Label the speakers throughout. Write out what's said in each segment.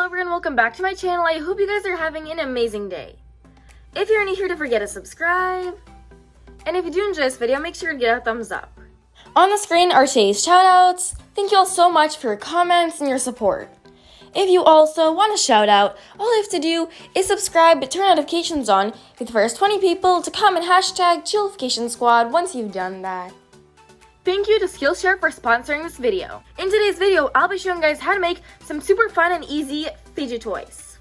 Speaker 1: everyone, welcome back to my channel. I hope you guys are having an amazing day. If you're new here, don't forget to subscribe. And if you do enjoy this video, make sure to give it a thumbs up. On the screen are today's shoutouts. Thank you all so much for your comments and your support. If you also want a shout out, all you have to do is subscribe, turn notifications on, get the first 20 people to comment hashtag #ChillFicationSquad once you've done that. Thank you to Skillshare for sponsoring this video. In today's video, I'll be showing you guys how to make some super fun and easy fidget toys.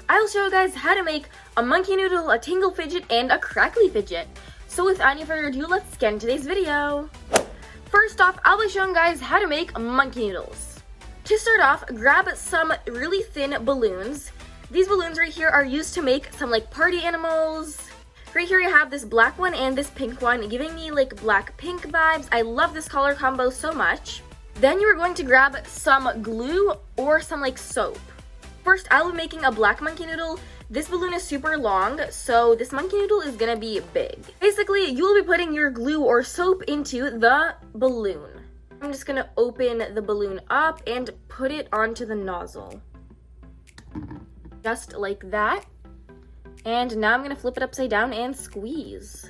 Speaker 1: I'll show you guys how to make a monkey noodle, a Tangle Fidget, and a crackly fidget. So without any further ado, let's get into today's video. First off, I'll be showing you guys how to make monkey noodles. To start off, grab some really thin balloons. These balloons right here are used to make some like party animals. Right here I have this black one and this pink one, giving me like black-pink vibes. I love this color combo so much. Then you are going to grab some glue or some like soap. First, I will be making a black monkey noodle. This balloon is super long, so this monkey noodle is gonna be big. Basically, you will be putting your glue or soap into the balloon. I'm just gonna open the balloon up and put it onto the nozzle. Just like that. And now I'm gonna flip it upside down and squeeze.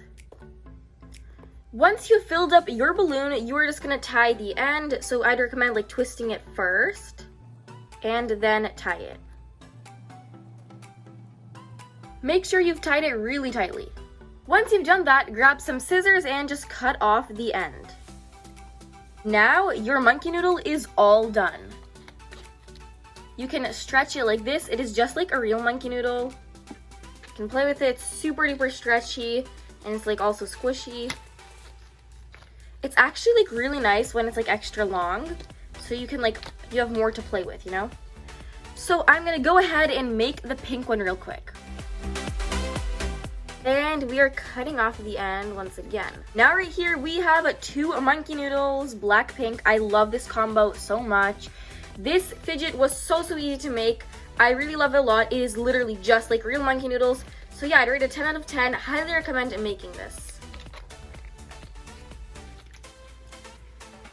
Speaker 1: Once you've filled up your balloon, you are just gonna tie the end. So I'd recommend like twisting it first and then tie it. Make sure you've tied it really tightly. Once you've done that, grab some scissors and just cut off the end. Now your monkey noodle is all done. You can stretch it like this. It is just like a real monkey noodle. You can play with it. It's super duper stretchy and it's like also squishy. It's actually like really nice when it's like extra long, so you can like, you have more to play with, you know? So I'm gonna go ahead and make the pink one real quick. And we are cutting off the end once again. Now right here we have two monkey noodles, black pink. I love this combo so much. This fidget was so easy to make. I really love it a lot. It is literally just like real monkey noodles. So yeah, I'd rate it 10 out of 10. Highly recommend making this.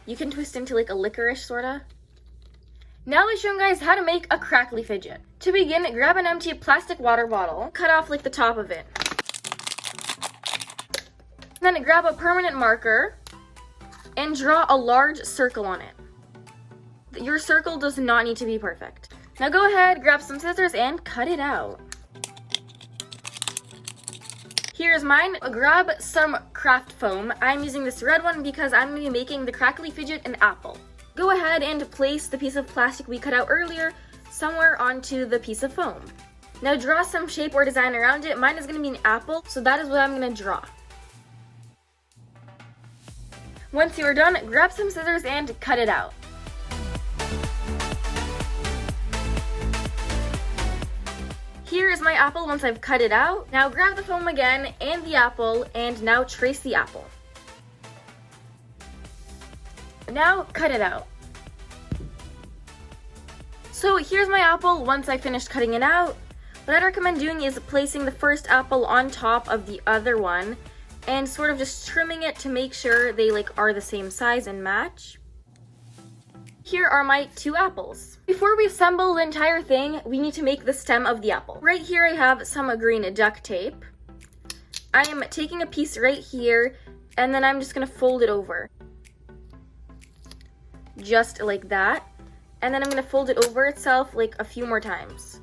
Speaker 1: You can twist into like a licorice sorta. Now let's show you guys how to make a crackly fidget. To begin, grab an empty plastic water bottle, cut off like the top of it. Then grab a permanent marker and draw a large circle on it. Your circle does not need to be perfect. Now go ahead, grab some scissors and cut it out. Here's mine. Grab some craft foam. I'm using this red one because I'm going to be making the crackly fidget an apple. Go ahead and place the piece of plastic we cut out earlier somewhere onto the piece of foam. Now draw some shape or design around it. Mine is going to be an apple, so that is what I'm going to draw. Once you are done, grab some scissors and cut it out. Here is my apple once I've cut it out. Now grab the foam again and the apple, and now trace the apple. Now cut it out. So here's my apple once I finished cutting it out. What I'd recommend doing is placing the first apple on top of the other one and sort of just trimming it to make sure they like are the same size and match. Here are my two apples. Before we assemble the entire thing, we need to make the stem of the apple. Right here I have some green duct tape. I am taking a piece right here and then I'm just gonna fold it over. Just like that. And then I'm gonna fold it over itself like a few more times.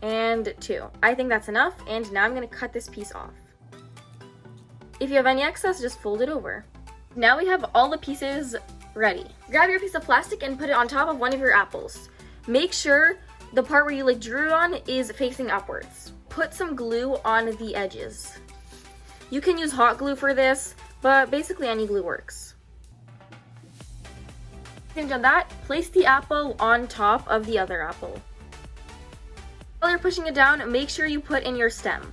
Speaker 1: And two. I think that's enough, and now I'm gonna cut this piece off. If you have any excess, just fold it over. Now we have all the pieces ready. Grab your piece of plastic and put it on top of one of your apples. Make sure the part where you like drew on is facing upwards. Put some glue on the edges. You can use hot glue for this, but basically any glue works. Once you've done that, place the apple on top of the other apple. While you're pushing it down, make sure you put in your stem.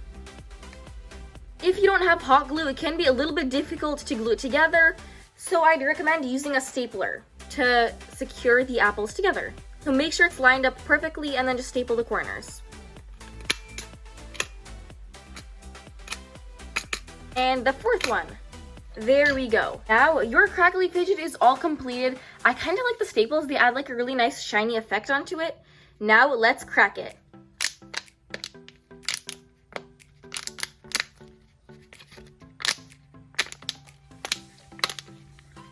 Speaker 1: If you don't have hot glue, it can be a little bit difficult to glue it together, so I'd recommend using a stapler to secure the apples together. So make sure it's lined up perfectly and then just staple the corners. And the fourth one. There we go. Now your crackly fidget is all completed. I kind of like the staples. They add like a really nice shiny effect onto it. Now let's crack it.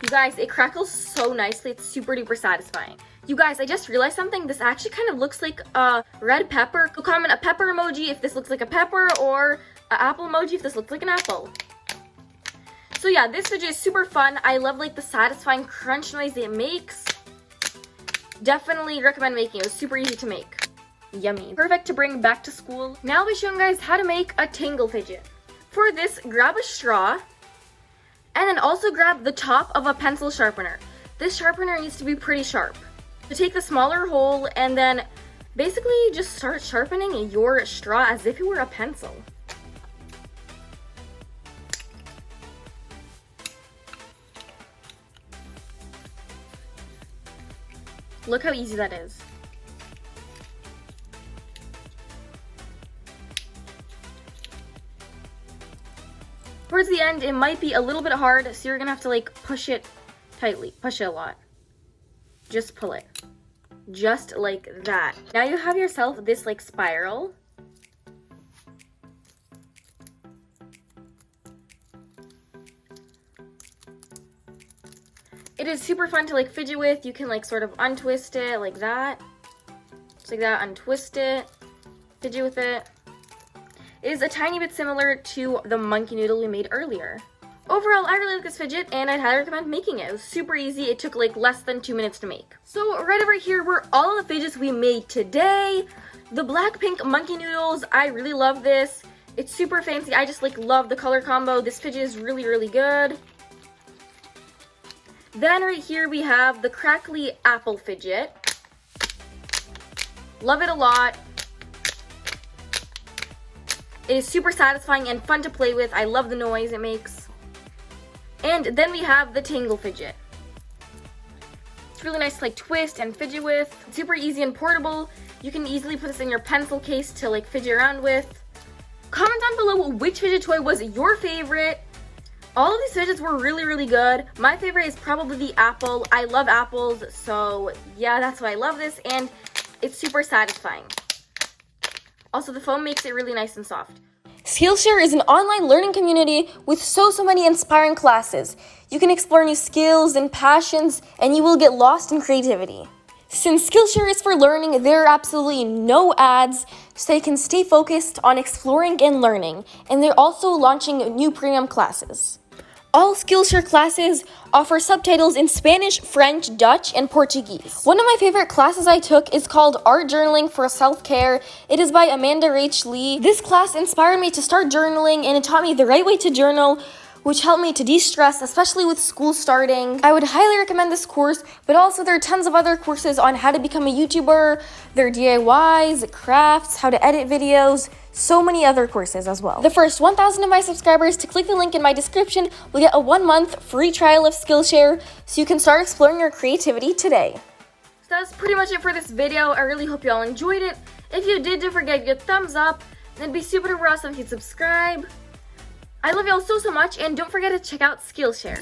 Speaker 1: You guys, it crackles so nicely. It's super duper satisfying. You guys, I just realized something. This actually kind of looks like a red pepper. Go comment a pepper emoji if this looks like a pepper, or an apple emoji if this looks like an apple. So yeah, this fidget is super fun. I love like the satisfying crunch noise it makes. Definitely recommend making it. It was super easy to make. Yummy. Perfect to bring back to school. Now I'll be showing you guys how to make a Tangle Fidget. For this, grab a straw, and then also grab the top of a pencil sharpener. This sharpener needs to be pretty sharp. So take the smaller hole and then basically just start sharpening your straw as if it were a pencil. Look how easy that is. Towards the end, it might be a little bit hard, so you're gonna have to like push it tightly. Push it a lot. Just pull it. Just like that. Now you have yourself this like spiral. It is super fun to like fidget with. You can like sort of untwist it like that. Just like that, untwist it. Fidget with it. It is a tiny bit similar to the monkey noodle we made earlier. Overall, I really like this fidget and I'd highly recommend making it. It was super easy. It took like less than 2 minutes to make. So right over here were all of the fidgets we made today. The Blackpink monkey noodles, I really love this. It's super fancy. I just like love the color combo. This fidget is really, really good. Then right here we have the crackly apple fidget. Love it a lot. It is super satisfying and fun to play with. I love the noise it makes. And then we have the Tangle Fidget. It's really nice to like twist and fidget with. It's super easy and portable. You can easily put this in your pencil case to like fidget around with. Comment down below which fidget toy was your favorite. All of these fidgets were really, really good. My favorite is probably the apple. I love apples, so yeah, that's why I love this, and it's super satisfying. Also, the foam makes it really nice and soft. Skillshare is an online learning community with so many inspiring classes. You can explore new skills and passions, and you will get lost in creativity. Since Skillshare is for learning, there are absolutely no ads, so you can stay focused on exploring and learning, and they're also launching new premium classes. All Skillshare classes offer subtitles in Spanish, French, Dutch, and Portuguese. One of my favorite classes I took is called Art Journaling for Self-Care. It is by Amanda Rach Lee. This class inspired me to start journaling, and it taught me the right way to journal, which helped me to de-stress, especially with school starting. I would highly recommend this course, but also there are tons of other courses on how to become a YouTuber, there are DIYs, crafts, how to edit videos, so many other courses as well. The first 1,000 of my subscribers to click the link in my description will get a 1-month free trial of Skillshare, so you can start exploring your creativity today. So that's pretty much it for this video. I really hope you all enjoyed it. If you did, don't forget to give a thumbs up, and it'd be super duper awesome if you'd subscribe. I love y'all so much, and don't forget to check out Skillshare.